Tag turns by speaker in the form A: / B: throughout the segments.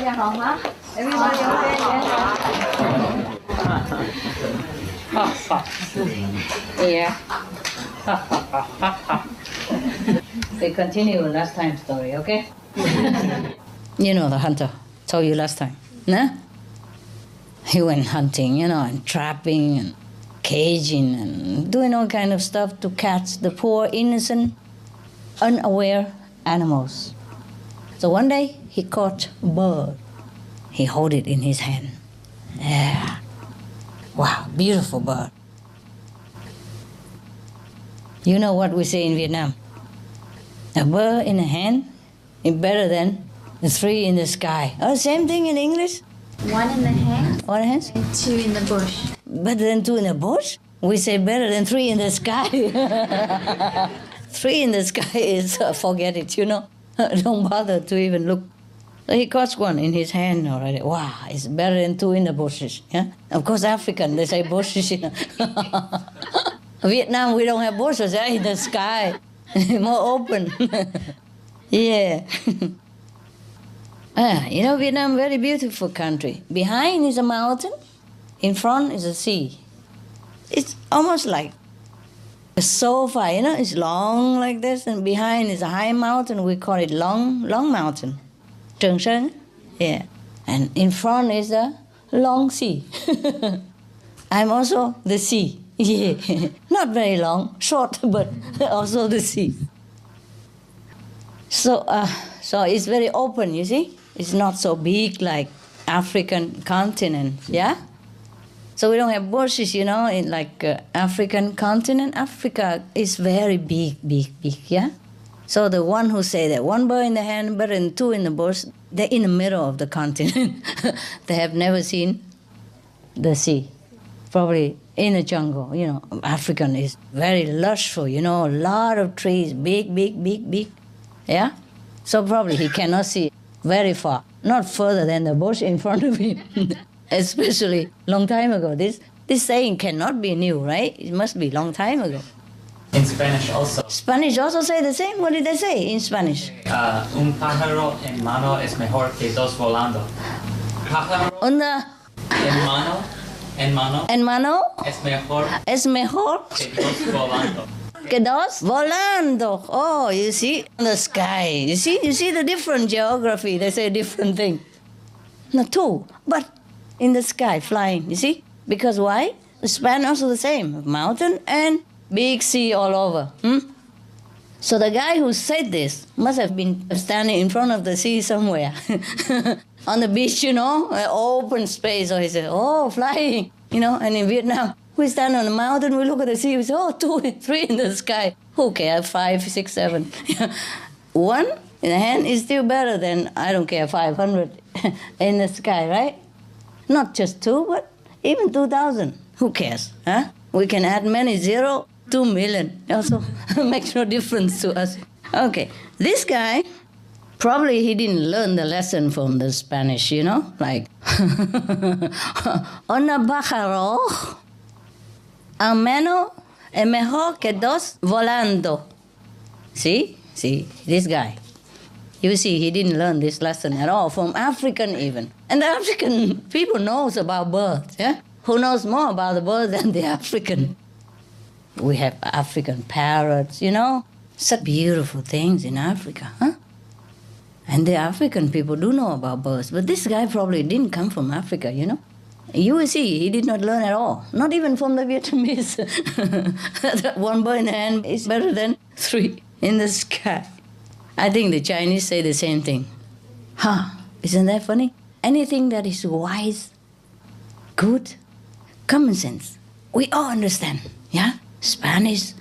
A: Everybody okay? Yeah. We continue last time story, okay? You know the hunter, told you last time, no? He went hunting, and trapping and caging and doing all kind of stuff to catch the poor, innocent, unaware animals. So one day he caught a bird. He held it in his hand. Yeah. Wow, beautiful bird. You know what we say in Vietnam? A bird in a hand is better than the three in the sky. Oh, same thing in English?
B: One in the hand.
A: One hand?
B: And two in the bush.
A: Better than two in the bush? We say better than three in the sky. Three in the sky is, forget it, Don't bother to even look. So he caught one in his hand already. Wow, it's better than two in the bushes. Yeah? Of course, African, they say bushes. Vietnam, we don't have bushes in the sky. More open. Yeah. Vietnam, very beautiful country. Behind is a mountain. In front is a sea. It's almost like a sofa, it's long like this, and behind is a high mountain. We call it long mountain. Trường Sơn, yeah. And in front is a long sea. I'm also the sea, yeah. Not very long, short, but also the sea. So it's very open, you see? It's not so big like African continent, yeah? So we don't have bushes, in like African continent. Africa is very big, yeah? So the one who say that one bird in the hand, better than two in the bush, they're in the middle of the continent. They have never seen the sea. Probably in the jungle, African is very lushful, a lot of trees, big, yeah? So probably he cannot see very far, not further than the bush in front of him. Especially long time ago. This saying cannot be new, right? It must be long time ago.
C: In Spanish also.
A: Spanish also say the same? What did they say in Spanish?
C: Un pájaro en mano es mejor que dos volando. Pájaro en mano es mejor que dos volando.
A: Que dos volando. Oh, you see, the sky. You see the different geography. They say different thing. Not two, but in the sky, flying, you see? Because why? Spain also the same, mountain and big sea all over. So the guy who said this must have been standing in front of the sea somewhere. On the beach, an open space. So he said, oh, flying, and in Vietnam, we stand on the mountain, we look at the sea, we say, oh, 2, 3 in the sky. Who cares, 5, 6, 7. One in the hand is still better than, I don't care, 500 in the sky, right? Not just 2, but even 2,000. Who cares? Huh? We can add many 0, 2 million. Also makes no difference to us. Okay, this guy, probably he didn't learn the lesson from the Spanish, like, Una pájaro en mano es mejor que dos volando. See, this guy. You see, he didn't learn this lesson at all, from African even. And the African people knows about birds, yeah? Who knows more about the birds than the African? We have African parrots, such beautiful things in Africa, huh? And the African people do know about birds, but this guy probably didn't come from Africa, You will see, he did not learn at all, not even from the Vietnamese. That one bird in the hand is better than 3 in the sky. I think the Chinese say the same thing. Isn't that funny? Anything that is wise, good, common sense, we all understand, yeah? Spanish,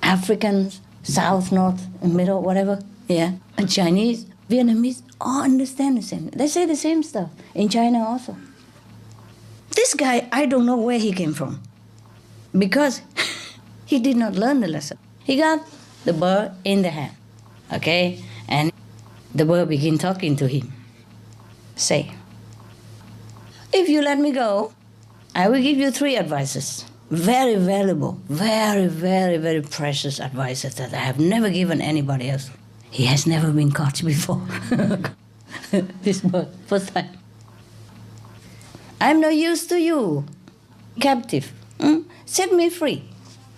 A: Africans, South, North, Middle, whatever, yeah? And Chinese, Vietnamese, all understand the same. They say the same stuff in China also. This guy, I don't know where he came from, because he did not learn the lesson. He got the bird in the hand. Okay, and the bird began talking to him. Say, if you let me go, I will give you 3 advices. Very valuable, very, very, very precious advices that I have never given anybody else. He has never been caught before. this bird, first time. I'm no use to you, captive. Set me free.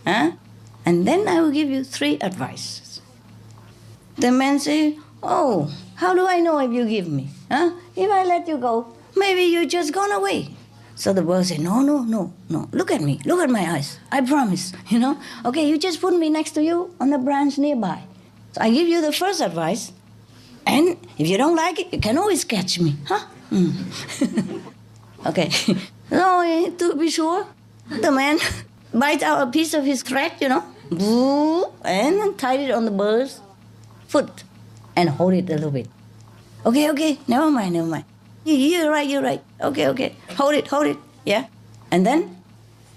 A: Huh? And then I will give you 3 advices. The man say, oh, how do I know if you give me? Huh? If I let you go, maybe you just gone away. So the bird say, no. Look at me. Look at my eyes. I promise. Okay, you just put me next to you on the branch nearby. So I give you the first advice. And if you don't like it, you can always catch me. Huh? Okay. So to be sure, the man bite out a piece of his thread, and tied it on the bird's foot and hold it a little bit. Okay, never mind. You're right. Okay. Hold it, yeah. And then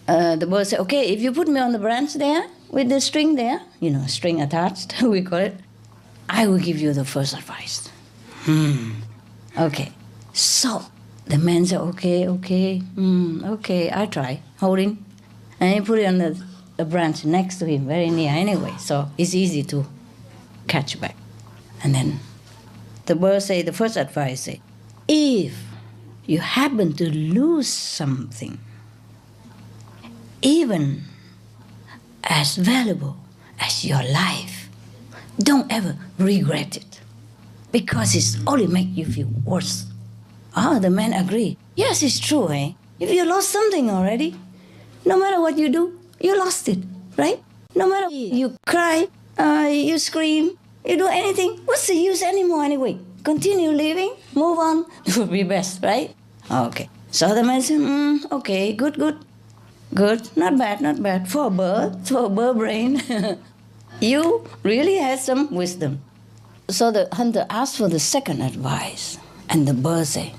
A: the bird said, okay, if you put me on the branch there with the string there, string attached, we call it, I will give you the first advice. Okay. So the man said, okay, I try. Holding. And he put it on the branch next to him, very near anyway, so it's easy to catch back. And then the bird say, the first advice say, if you happen to lose something, even as valuable as your life, don't ever regret it, because it's only make you feel worse. The man agreed. Yes, it's true, eh? If you lost something already, no matter what you do, you lost it, right? No matter you cry, you scream, you do anything, what's the use anymore anyway? Continue living, move on, it would be best, right? Okay. So the man said, okay, good. Not bad. For a bird brain. You really had some wisdom. So the hunter asked for the second advice. And the bird said,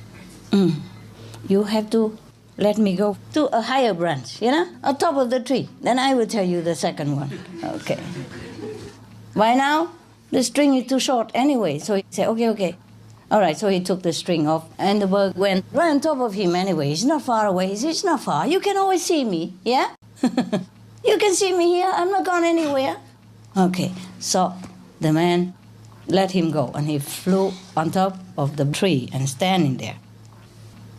A: you have to let me go to a higher branch, on top of the tree. Then I will tell you the second one. Okay. By now, the string is too short anyway. So he said, okay. All right, so he took the string off, and the bird went right on top of him anyway. He's not far away. It's not far. You can always see me, yeah? You can see me here. I'm not gone anywhere. Okay, so the man let him go, and he flew on top of the tree and standing there.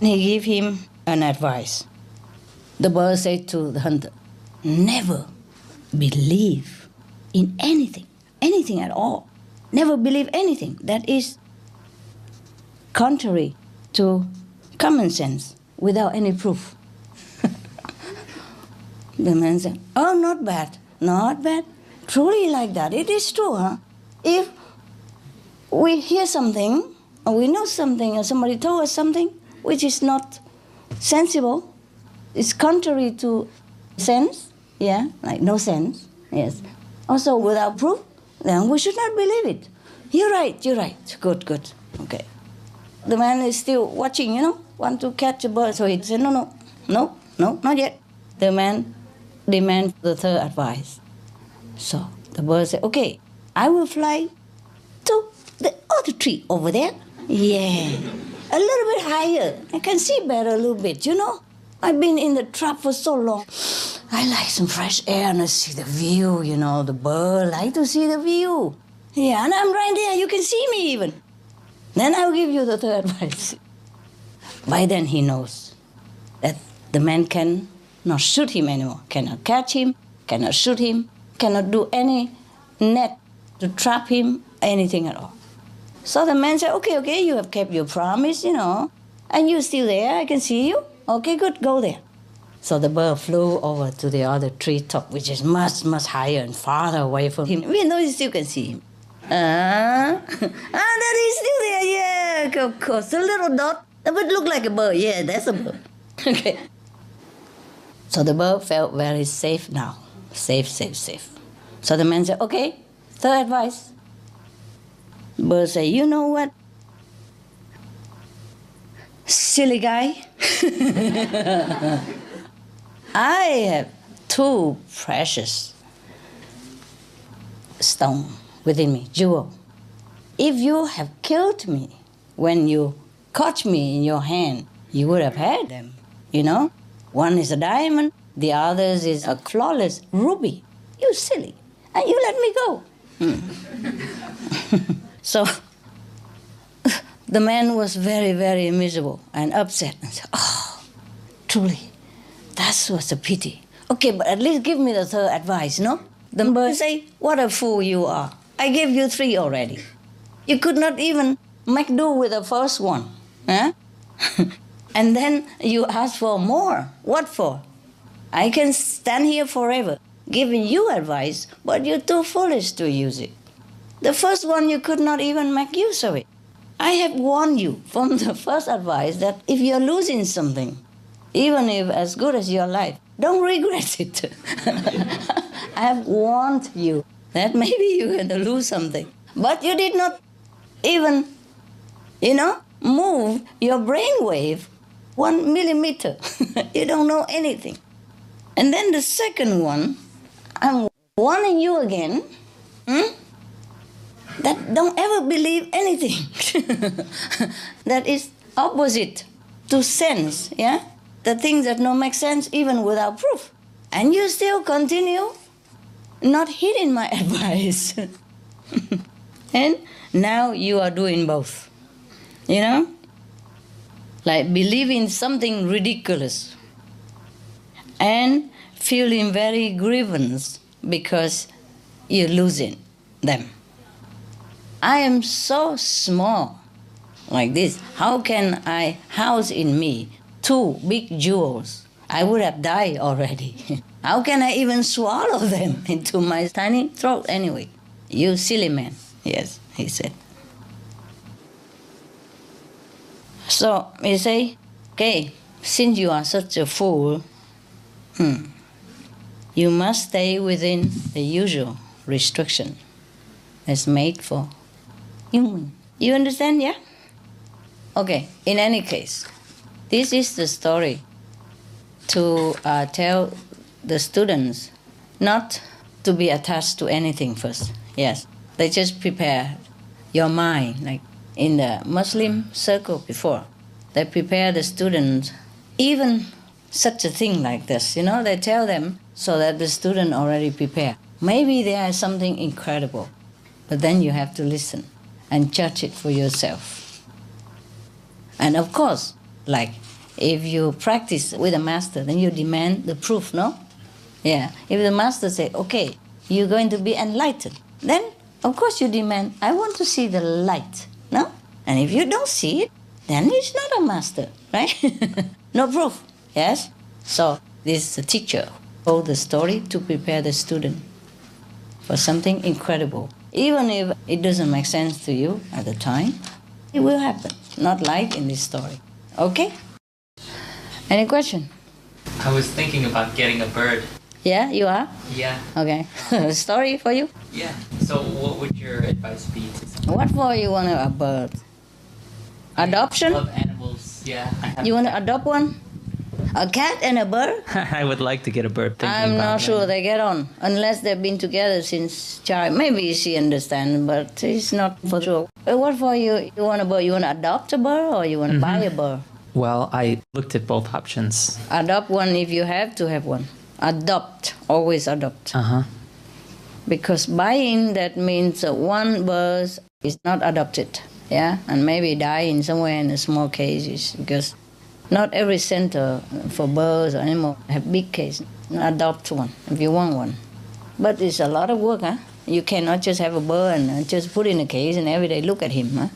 A: And he gave him an advice. The bird said to the hunter, never believe in anything at all. Never believe anything that is contrary to common sense without any proof. The man said, oh, not bad. Truly like that. It is true, huh? If we hear something, or we know something, or somebody told us something which is not sensible, it's contrary to sense, yeah, like no sense, yes. Also without proof, then we should not believe it. You're right. Good. Okay. The man is still watching, want to catch a bird. So he said, no, not yet. The man demands the third advice. So the bird said, okay, I will fly to the other tree over there. Yeah, a little bit higher. I can see better a little bit, I've been in the trap for so long. I like some fresh air and I see the view, the bird like to see the view. Yeah, and I'm right there. You can see me even. Then I'll give you the third advice. By then he knows that the man cannot shoot him anymore, cannot catch him, cannot shoot him, cannot do any net to trap him, anything at all. So the man said, okay, you have kept your promise, and you're still there, I can see you. Okay, good, go there. So the bird flew over to the other treetop, which is much, much higher and farther away from him, even though you still can see him. That is still there, yeah, of course. A little dot, that would look like a bird. Yeah, that's a bird. Okay. So the bird felt very safe now. Safe. So the man said, okay, third advice. The bird said, you know what? Silly guy. I have 2 precious stones within me, jewel. If you have killed me when you caught me in your hand, you would have had them, One is a diamond, the other is a flawless ruby. You silly. And you let me go. So The man was very, very miserable and upset. And said, oh, truly, that was a pity. Okay, but at least give me the third advice, no? The bird say, what a fool you are. I gave you 3 already. You could not even make do with the first one. Huh? And then you ask for more. What for? I can stand here forever giving you advice, but you're too foolish to use it. The first one you could not even make use of it. I have warned you from the first advice that if you're losing something, even if as good as your life, don't regret it. I have warned you that maybe you're going to lose something. But you did not even, move your brainwave 1 millimeter. You don't know anything. And then the second one, I'm warning you again, that don't ever believe anything that is opposite to sense, yeah? The things that don't make sense even without proof. And you still continue not heeding my advice. And now you are doing both, like believing something ridiculous and feeling very grievance because you're losing them. I am so small like this. How can I house in me 2 big jewels? I would have died already. How can I even swallow them into my tiny throat anyway? You silly man. Yes, he said. So he say, okay, since you are such a fool, you must stay within the usual restriction that's made for human. You understand, yeah? Okay, in any case, this is the story to tell the students not to be attached to anything first. Yes, they just prepare your mind, like in the Muslim circle before. They prepare the students, even such a thing like this, they tell them so that the student already prepare. Maybe there is something incredible, but then you have to listen and judge it for yourself. And of course, like if you practice with a master, then you demand the proof, no? Yeah. If the master say, okay, you're going to be enlightened, then of course you demand, I want to see the light, no? And if you don't see it, then it's not a master, right? No proof, yes? So this is a teacher who told the story to prepare the student for something incredible. Even if it doesn't make sense to you at the time, it will happen, not like in this story. Okay? Any question?
C: I was thinking about getting a bird.
A: Yeah, you are?
C: Yeah.
A: Okay. Story for you?
C: Yeah. So what would your advice be to someone?
A: What for you want a bird? Adoption?
C: I love animals. Yeah.
A: You want to adopt one? A cat and a bird?
C: I would like to get a bird.
A: I'm not sure they get on, unless they've been together since child. Maybe she understands, but it's not for sure. What for you? You want a bird? You want to adopt a bird or you want to buy a bird?
C: Well, I looked at both options.
A: Adopt one if you have to have one. Adopt. Always adopt.
C: Uh-huh.
A: Because buying, that means one bird is not adopted. Yeah? And maybe dying somewhere in a small cages because not every center for birds or animals have big cages. Adopt one if you want one. But it's a lot of work, huh? You cannot just have a bird and just put in a cage and every day look at him, huh?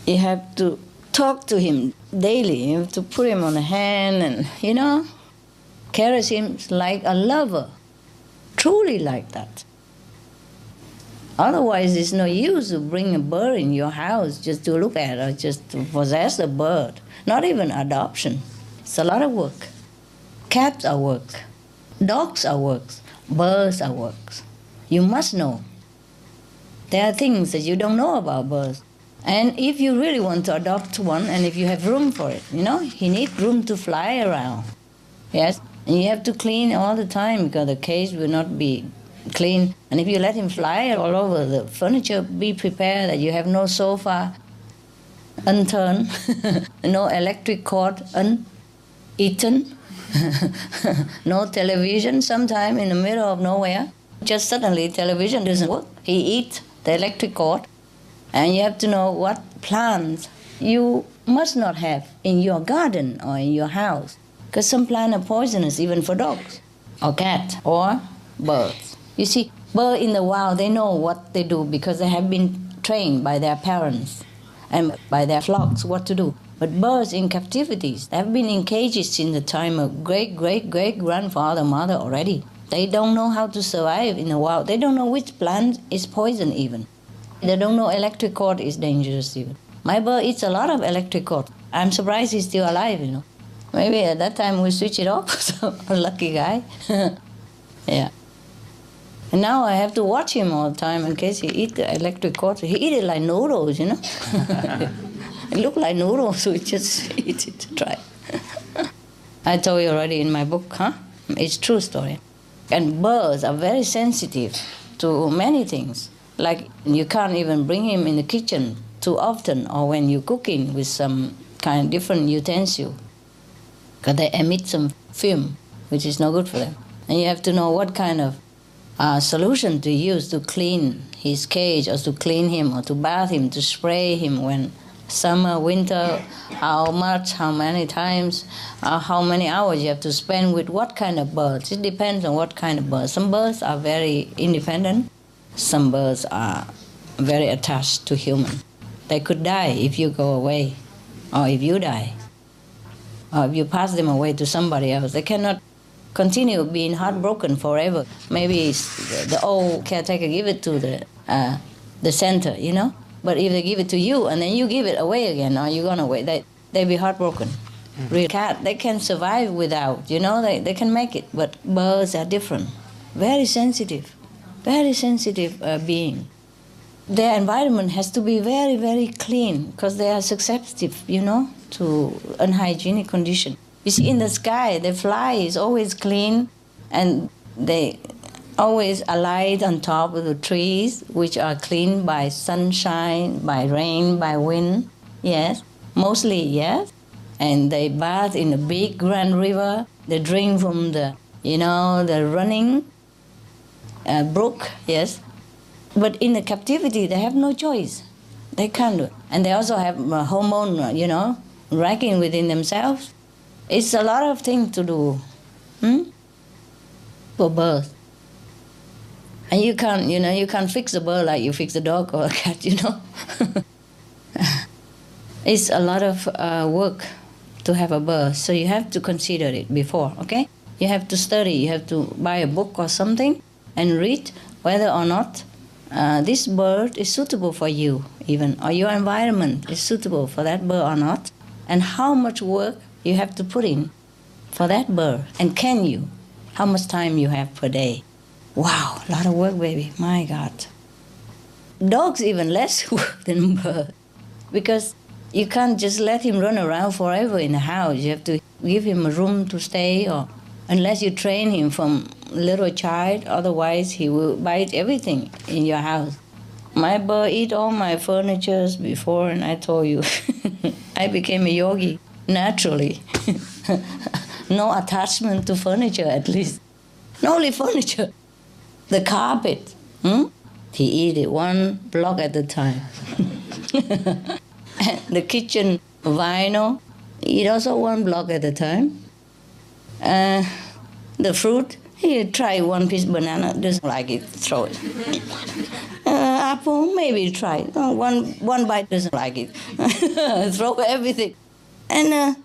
A: You have to talk to him daily. You have to put him on a hand and, caress him like a lover. Truly like that. Otherwise, it's no use to bring a bird in your house just to look at or just to possess a bird. Not even adoption. It's a lot of work. Cats are work. Dogs are work. Birds are work. You must know. There are things that you don't know about birds. And if you really want to adopt one, and if you have room for it, he needs room to fly around. Yes? And you have to clean all the time because the cage will not be clean. And if you let him fly all over the furniture, be prepared that you have no sofa unturned, no electric cord uneaten, no television sometime in the middle of nowhere. Just suddenly television doesn't work. He eats the electric cord. And you have to know what plants you must not have in your garden or in your house. Because some plants are poisonous even for dogs or cats or birds. You see, birds in the wild, they know what they do because they have been trained by their parents and by their flocks what to do. But birds in captivities, they have been in cages since the time of great-great-great-grandfather, mother already. They don't know how to survive in the wild. They don't know which plant is poison even. They don't know electric cord is dangerous even. My bird eats a lot of electric cord. I'm surprised he's still alive, you know. Maybe at that time we switch it off, so a lucky guy. Yeah. And now I have to watch him all the time in case he eat the electric cord. He eat it like noodles, you know. It look like noodles, so he just eat it to try. I told you already in my book, huh? It's true story. And birds are very sensitive to many things. Like you can't even bring him in the kitchen too often, or when you're cooking with some kind of different utensil, because they emit some film, which is no good for them. And you have to know what kind of solution to use to clean his cage, or to clean him, or to bath him, to spray him when summer, winter, how much, how many times, how many hours you have to spend with what kind of birds. It depends on what kind of birds. Some birds are very independent. Some birds are very attached to humans. They could die if you go away, or if you die, or if you pass them away to somebody else. They cannot continue being heartbroken forever. Maybe the old caretaker give it to the center, you know. But if they give it to you and then you give it away again, or you're gone away, they be heartbroken. Real cat, they can survive without, you know, they can make it. But birds are different, very sensitive being. Their environment has to be very, very clean because they are susceptible, you know, to unhygienic condition. You see, in the sky, the fly is always clean, and they always alight on top of the trees, which are cleaned by sunshine, by rain, by wind. Yes, mostly yes. And they bath in a big grand river. They drink from the, you know, the running brook. Yes. But in the captivity, they have no choice. They can't do it. And they also have hormone, you know, racking within themselves. It's a lot of things to do for birds. And you can't, you know, you can't fix a bird like you fix a dog or a cat, you know. It's a lot of work to have a bird, so you have to consider it before, okay? You have to study, you have to buy a book or something and read whether or not this bird is suitable for you even, or your environment is suitable for that bird or not, and how much work you have to put in for that bird, and can you, how much time you have per day. Wow, a lot of work, baby, my God. Dogs even less work than birds, because you can't just let him run around forever in the house. You have to give him a room to stay, or unless you train him from little child, otherwise he will bite everything in your house. My bird eat all my furniture before, and I told you, I became a yogi naturally. No attachment to furniture, at least. Not only furniture, the carpet. He eat it one block at a time. The kitchen vinyl, eat also one block at a time. The fruit, he try one piece banana, doesn't like it, throw it. Apple, maybe try. One bite, doesn't like it. Throw everything. And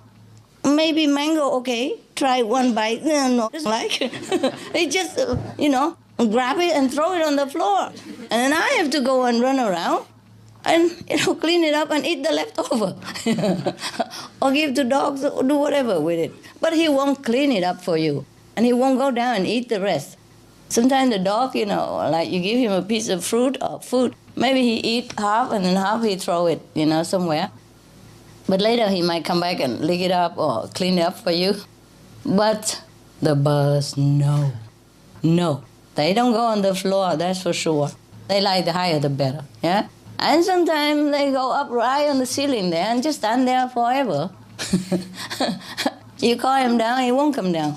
A: maybe mango, okay, try one bite. No, doesn't like it. He just, you know, grab it and throw it on the floor. And then I have to go and run around and, you know, clean it up and eat the leftover. Or give to dogs, or do whatever with it. But he won't clean it up for you. And he won't go down and eat the rest. Sometimes the dog, you know, like you give him a piece of fruit or food, maybe he eat half and then half he throw it, you know, somewhere. But later he might come back and lick it up or clean it up for you. But the birds, no. They don't go on the floor, that's for sure. They like the higher the better, yeah? And sometimes they go up right on the ceiling there and just stand there forever. You call him down, he won't come down.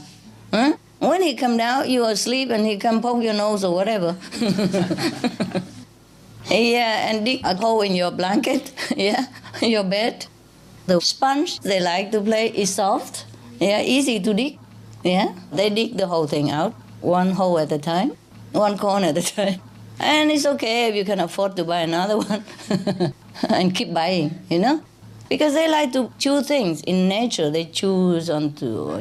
A: Huh? When he come down, you are asleep and he come poke your nose or whatever. Yeah, and dig a hole in your blanket, yeah, your bed. The sponge they like to play is soft, yeah, easy to dig. Yeah, they dig the whole thing out, one hole at a time, one corner at a time. And it's okay if you can afford to buy another one and keep buying, you know? Because they like to chew things. In nature, they chew onto,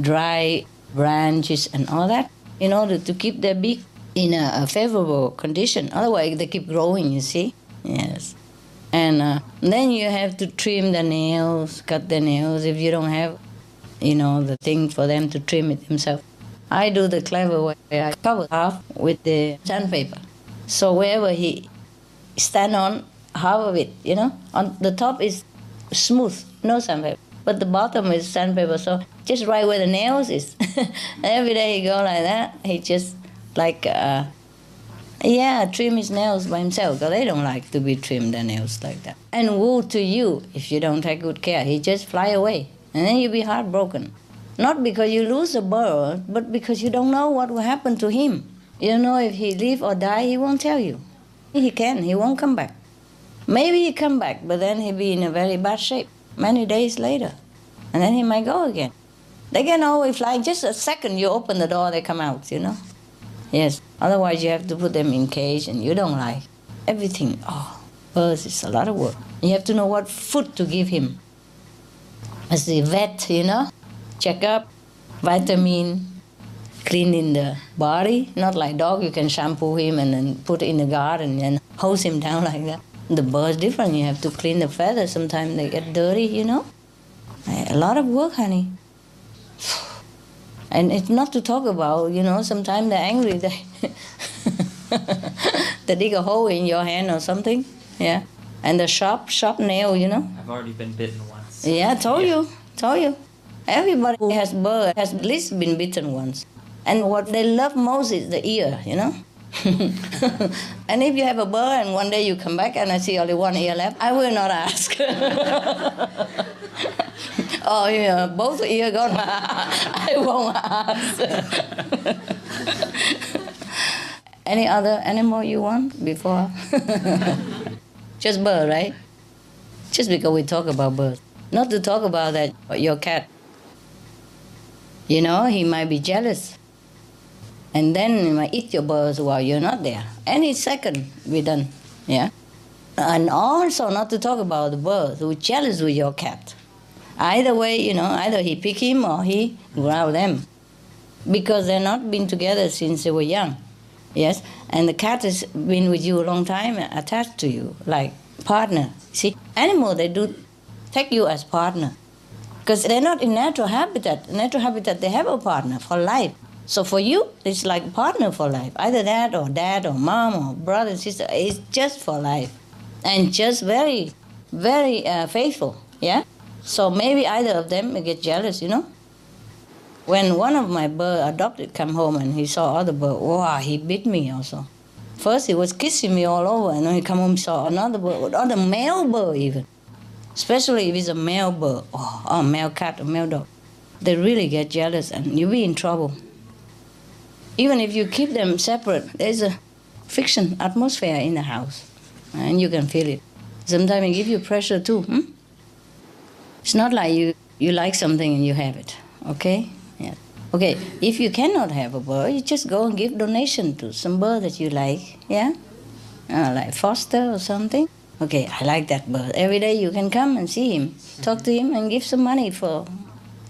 A: dry branches and all that in order to keep their beak in a favorable condition. Otherwise, they keep growing, you see? Yes. And then you have to trim the nails, cut the nails if you don't have, the thing for them to trim it themselves. I do the clever way. I cover half with the sandpaper. So wherever he stand on, half of it, on the top is smooth, no sandpaper. But the bottom is sandpaper, so just right where the nails is. Every day he go like that. He just trim his nails by himself, because they don't like to be trimmed, their nails like that. And woe to you if you don't take good care. He just fly away, and then you'll be heartbroken. Not because you lose a bird, but because you don't know what will happen to him. You don't know if he live or die, he won't tell you. He won't come back. Maybe he come back, but then he'll be in a very bad shape many days later. And then he might go again. They can always fly. Just a second you open the door, they come out, Yes, otherwise you have to put them in cage, and you don't like everything. Birds is a lot of work. You have to know what food to give him. As the vet, check up, vitamin, cleaning the body. Not like dog, you can shampoo him and then put it in the garden and hose him down like that. The bird's different. You have to clean the feathers. Sometimes they get dirty, A lot of work, honey. And it's not to talk about, sometimes they're angry. They dig a hole in your hand or something, yeah. And the sharp nail,
C: I've already been bitten once.
A: Yeah, told you. Everybody who has bird has at least been bitten once. And what they love most is the ear, And if you have a bird and one day you come back and I see only one ear left, I will not ask. Both ears gone. I won't ask. Any other animal you want before? Just bird, right? Just because we talk about birds. Not to talk about that, your cat. He might be jealous. And then he might eat your birds while you're not there. Any second, we're done. Yeah? And also not to talk about the birds who's jealous with your cat. Either way, either he pick him or he growl them. Because they're not been together since they were young. Yes? And the cat has been with you a long time, attached to you, like partner. See, animals, they do take you as partner. Because they're not in natural habitat. In natural habitat, they have a partner for life. So for you, it's like partner for life. Either that or dad or mom or brother, sister. It's just for life. And just very, very faithful. Yeah? So maybe either of them may get jealous, When one of my bird adopted come home and he saw other bird, wow, he bit me also. First he was kissing me all over, and when he come home saw another bird, other male bird even. Especially if it's a male bird, or a male cat or male dog. They really get jealous and you'll be in trouble. Even if you keep them separate, there's a friction atmosphere in the house. And you can feel it. Sometimes it gives you pressure too. It's not like you like something and you have it, okay? Yeah. Okay, if you cannot have a bird, you just go and give donation to some bird that you like, yeah? Like foster or something. Okay, I like that bird. Every day you can come and see him, talk to him, and give some money for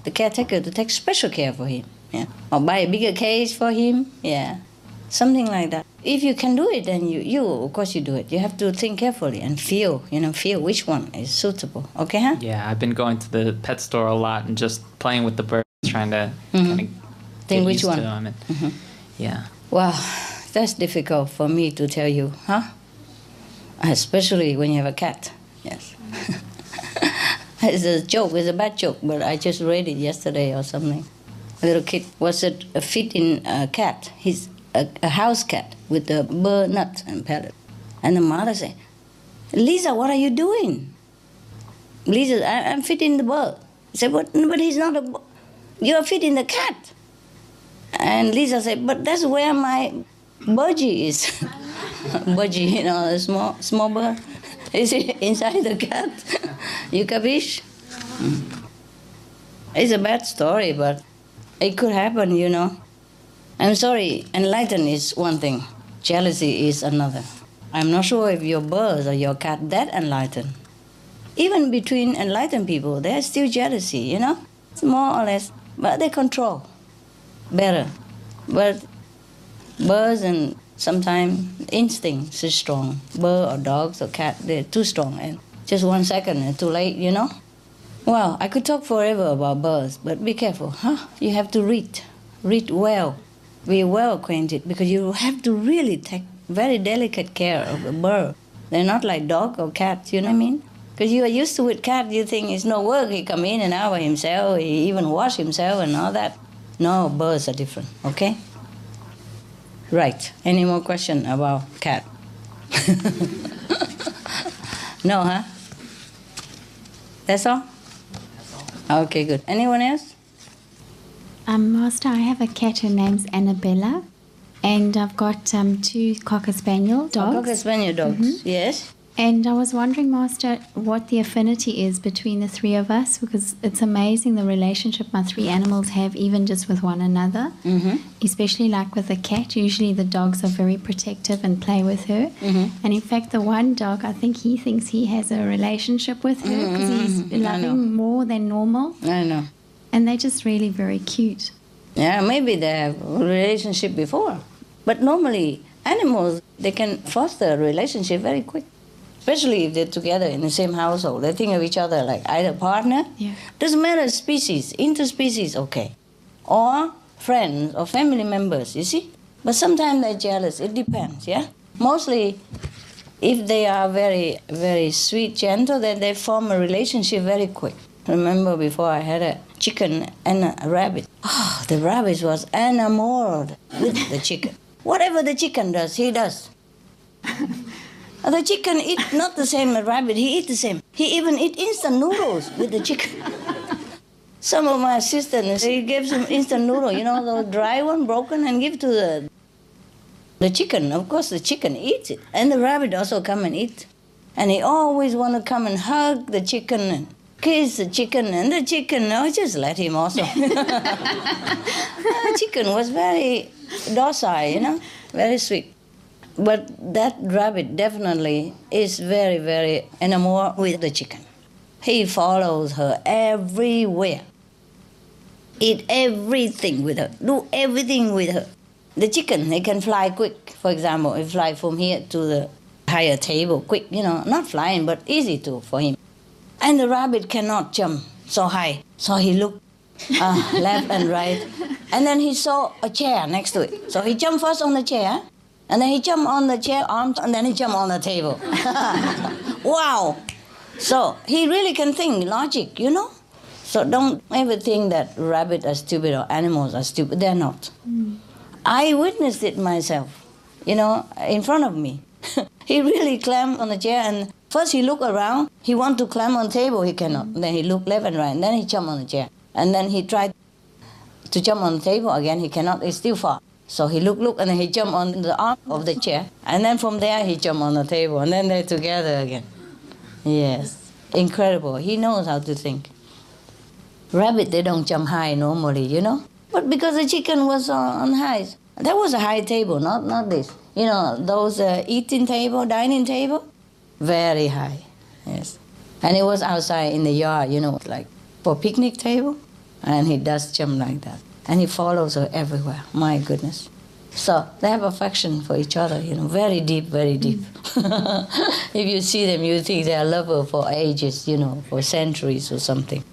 A: the caretaker to take special care for him. Yeah. Or buy a bigger cage for him. Yeah. Something like that. If you can do it, then you of course you do it. You have to think carefully and feel which one is suitable. Okay, huh?
C: Yeah, I've been going to the pet store a lot and just playing with the birds, trying to kind of
A: think which
C: used
A: one.
C: to them. And, yeah.
A: Wow, that's difficult for me to tell you, huh? Especially when you have a cat. Yes. It's a joke. It's a bad joke, but I just read it yesterday or something. A little kid was feeding a cat. He's a house cat with the bird nuts and pellet. And the mother said, Lisa, what are you doing? Lisa, I'm feeding the bird. He said, but he's not a bird. You're feeding the cat. And Lisa said, but that's where my budgie is. Budgie, a small bird. Is it inside the cat? You capiche? It's a bad story, but it could happen, you know. I'm sorry, enlightened is one thing, jealousy is another. I'm not sure if your bird or your cat that enlightened. Even between enlightened people, there's still jealousy, you know. It's more or less, but they control better. But birds and sometimes instincts is strong. Bird or dogs or cat, they're too strong, and just 1 second and too late, you know. Well, I could talk forever about birds, but be careful, huh? You have to read well, be well acquainted, because you have to really take very delicate care of a bird. They're not like dog or cat, you know what I mean? Because you are used to with cat, you think it's no work, he come in and out by himself, he even wash himself and all that. No, birds are different, okay? Right, any more question about cat? No, huh? That's all? Okay, good. Anyone else?
B: Master, I have a cat. Her name's Annabella, and I've got 2 Cocker Spaniel dogs.
A: Cocker Spaniel dogs, yes.
B: And I was wondering, Master, what the affinity is between the 3 of us, because it's amazing the relationship my 3 animals have, even just with one another. Especially like with the cat, usually the dogs are very protective and play with her. And in fact, the one dog, I think he thinks he has a relationship with her because he's loving more than normal.
A: I know.
B: And they're just really very cute.
A: Yeah, maybe they have a relationship before. But normally, animals, they can foster a relationship very quick. Especially if they're together in the same household. They think of each other like either partner.
B: Yeah.
A: Doesn't matter species, interspecies, okay. Or friends or family members, you see. But sometimes they're jealous. It depends, yeah? Mostly, if they are very, very sweet, gentle, then they form a relationship very quick. Remember before I had a chicken and a rabbit. Oh, the rabbit was enamored with the chicken. Whatever the chicken does, he does. The chicken eat not the same as rabbit, he eat the same. He even eat instant noodles with the chicken. Some of my assistants, they gave some instant noodle, you know, the dry one, broken, and give to the chicken. Of course, the chicken eats it. And the rabbit also come and eat. And he always want to come and hug the chicken and kiss the chicken. And the chicken, no, just let him also. The chicken was very docile, you know, very sweet. But that rabbit definitely is very, very enamored with the chicken. He follows her everywhere. Eat everything with her. Do everything with her. The chicken, he can fly quick. For example, he fly from here to the higher table quick, you know, not flying, but easy to for him. And the rabbit cannot jump so high. So he looked left and right. And then he saw a chair next to it. So he jumped first on the chair. And then he jumped on the chair arms, and then he jumped on the table. Wow! So he really can think logic, you know? So don't ever think that rabbits are stupid or animals are stupid. They're not. I witnessed it myself, you know, in front of me. He really climbed on the chair, and first he looked around. He wanted to climb on the table, he cannot. Then he looked left and right, and then he jumped on the chair. And then he tried to jump on the table again. He cannot. It's still far. So he looked, and then he jumped on the arm of the chair. And then from there, he jumped on the table. And then they're together again. Yes. Incredible. He knows how to think. Rabbit, they don't jump high normally, you know. But because the chicken was on high, that was a high table, not this. You know, those eating table, dining table, very high. Yes. And it was outside in the yard, you know, like for picnic table. And he does jump like that. And he follows her everywhere. My goodness. So they have affection for each other, you know, very deep, very deep. If you see them, you think they are lovers for ages, you know, for centuries or something.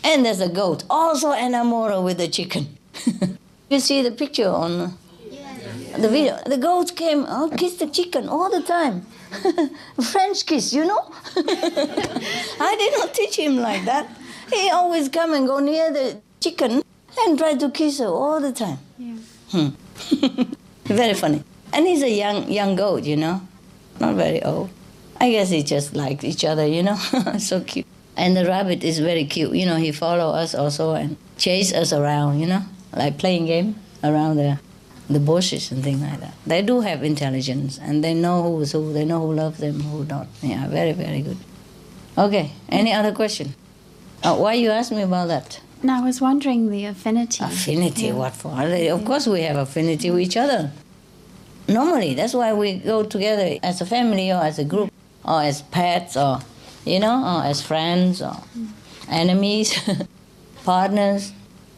A: And there's a goat, also enamored with the chicken. You see the picture on the video. The goat came, kiss the chicken all the time. French kiss, you know. I did not teach him like that. He always come and go near the chicken and try to kiss her all the time. Yeah. Very funny. And he's a young goat, you know, not very old. I guess he just like each other, you know. So cute. And the rabbit is very cute. You know, he follow us also and chase us around, you know, like playing game around the the bushes and things like that. They do have intelligence, and they know who's who. They know who loves them, who not. Yeah, very, very good. Okay, any other question? Why you asked me about that?
B: No, I was wondering the affinity.
A: Affinity, what for? Of course we have affinity with each other. Normally, that's why we go together as a family or as a group or as pets or, or as friends or enemies, partners,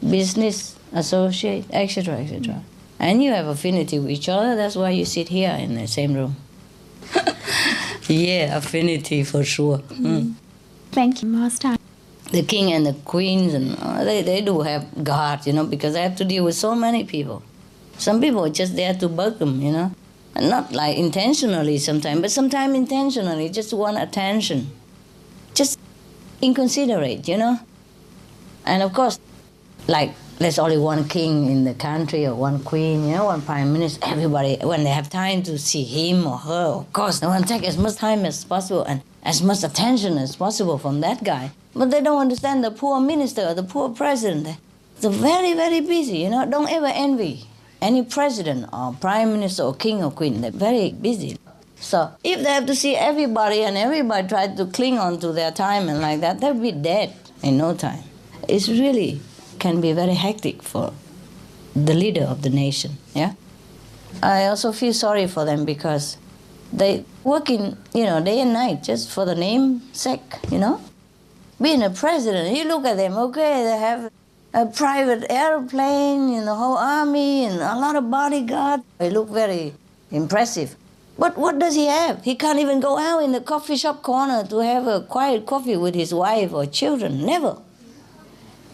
A: business, associate, etc., etc. And you have affinity with each other, that's why you sit here in the same room. Yeah, affinity for sure.
B: Thank you, Master.
A: The king and the queens, and they do have guards, because they have to deal with so many people. Some people are just there to bug them, and not like intentionally sometimes, but sometimes intentionally, just want attention. Just inconsiderate, And of course, like, there's only one king in the country or one queen, one prime minister. Everybody, when they have time to see him or her, of course, they want to take as much time as possible and as much attention as possible from that guy. But they don't understand the poor minister or the poor president. They're very, very busy, Don't ever envy any president or prime minister or king or queen. They're very busy. So if they have to see everybody and everybody try to cling on to their time and like that, they'll be dead in no time. It's really can be very hectic for the leader of the nation, yeah? I also feel sorry for them because they work in, day and night just for the name's sake, Being a president, you look at them, okay, they have a private airplane, the whole army and a lot of bodyguards. They look very impressive. But what does he have? He can't even go out in the coffee shop corner to have a quiet coffee with his wife or children, never.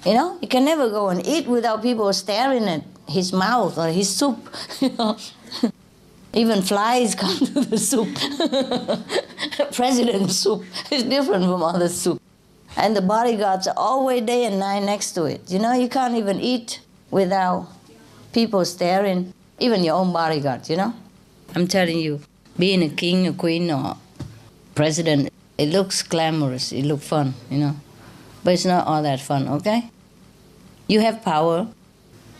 A: He can never go and eat without people staring at his mouth or his soup, Even flies come to the soup. President's soup is different from other soup. And the bodyguards are always day and night next to it. You can't even eat without people staring, even your own bodyguards, I'm telling you, being a king, a queen, or president, it looks glamorous, it looks fun, But it's not all that fun, okay? You have power,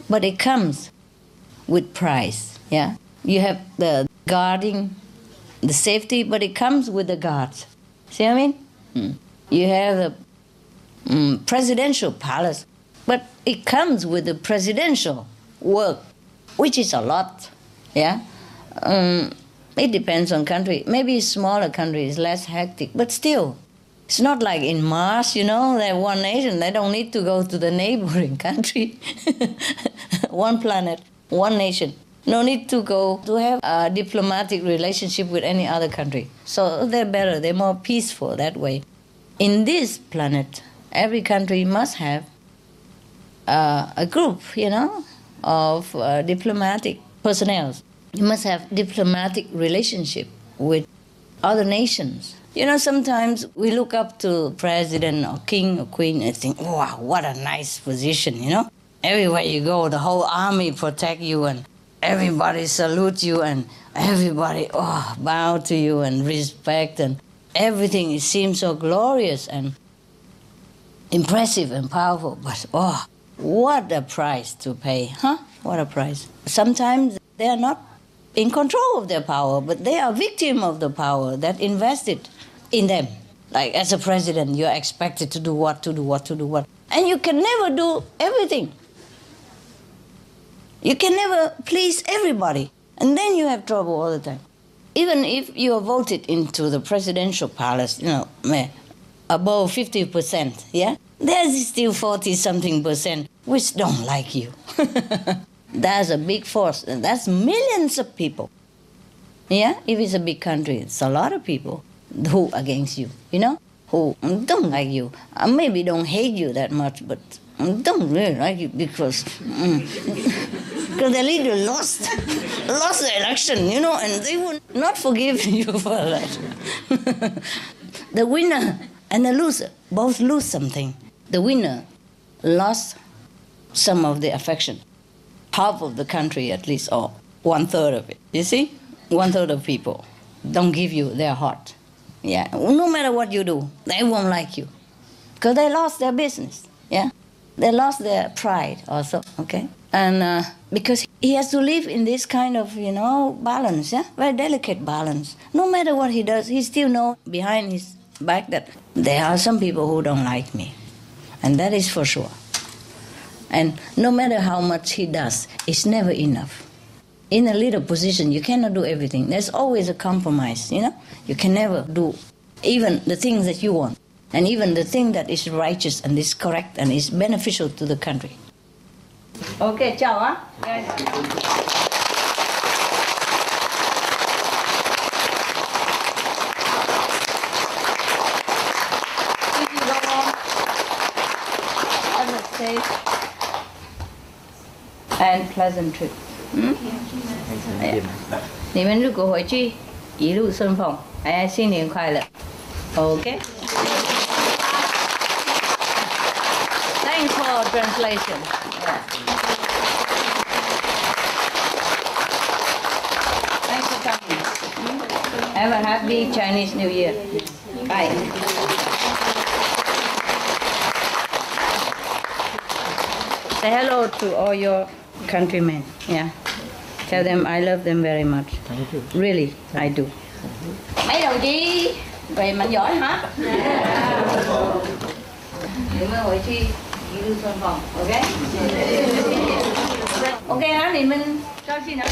A: but it comes with price, yeah? You have the guarding, the safety, but it comes with the guards. See what I mean? You have the presidential palace, but it comes with the presidential work, which is a lot, yeah? It depends on country. Maybe smaller country is less hectic, but still, it's not like in Mars, they're one nation. They don't need to go to the neighboring country. One planet, one nation. No need to go to have a diplomatic relationship with any other country. So they're better, they're more peaceful that way. In this planet, every country must have a group, of diplomatic personnel. You must have diplomatic relationship with other nations. Sometimes we look up to president or king or queen and think, wow, what a nice position, Everywhere you go, the whole army protect you and everybody salute you and everybody bow to you and respect and everything. It seems so glorious and impressive and powerful. But, what a price to pay, huh? What a price. Sometimes they are not in control of their power, but they are victim of the power that invested in them. Like as a president, you're expected to do what. And you can never do everything. You can never please everybody. And then you have trouble all the time. Even if you are voted into the presidential palace, above 50%, yeah? There's still 40-something% which don't like you. That's a big force. And that's millions of people. Yeah? If it's a big country, it's a lot of people who against you, who don't like you. Maybe don't hate you that much, but don't really like you because the leader lost the election, and they would not forgive you for that. The winner and the loser both lose something. The winner lost some of the affection. Half of the country at least, or 1/3 of it. You see? 1/3 of people don't give you their heart. Yeah, no matter what you do, they won't like you. Because they lost their business, yeah? They lost their pride also, okay? And because he has to live in this kind of, balance, very delicate balance. No matter what he does, he still knows behind his back that there are some people who don't like me. And that is for sure. And no matter how much he does, it's never enough. In a little position, you cannot do everything. There's always a compromise, You can never do even the things that you want. And even the thing that is righteous and is correct and is beneficial to the country. Okay, ciao, Have a safe and pleasant trip. 你们如果回去一路顺风，新年快乐。Okay. Thanks for translation. Yeah. Thanks for coming. Have a happy Chinese New Year. Bye. Say hello to all your countrymen. Yeah. Tell them I love them very much.
C: Thank you.
A: Really, I do. Mấy đồng chí về mạnh giỏi hả? Để mà hồi chi đi du xuân phòng, ok? Ok hả thì mình cho xin hả?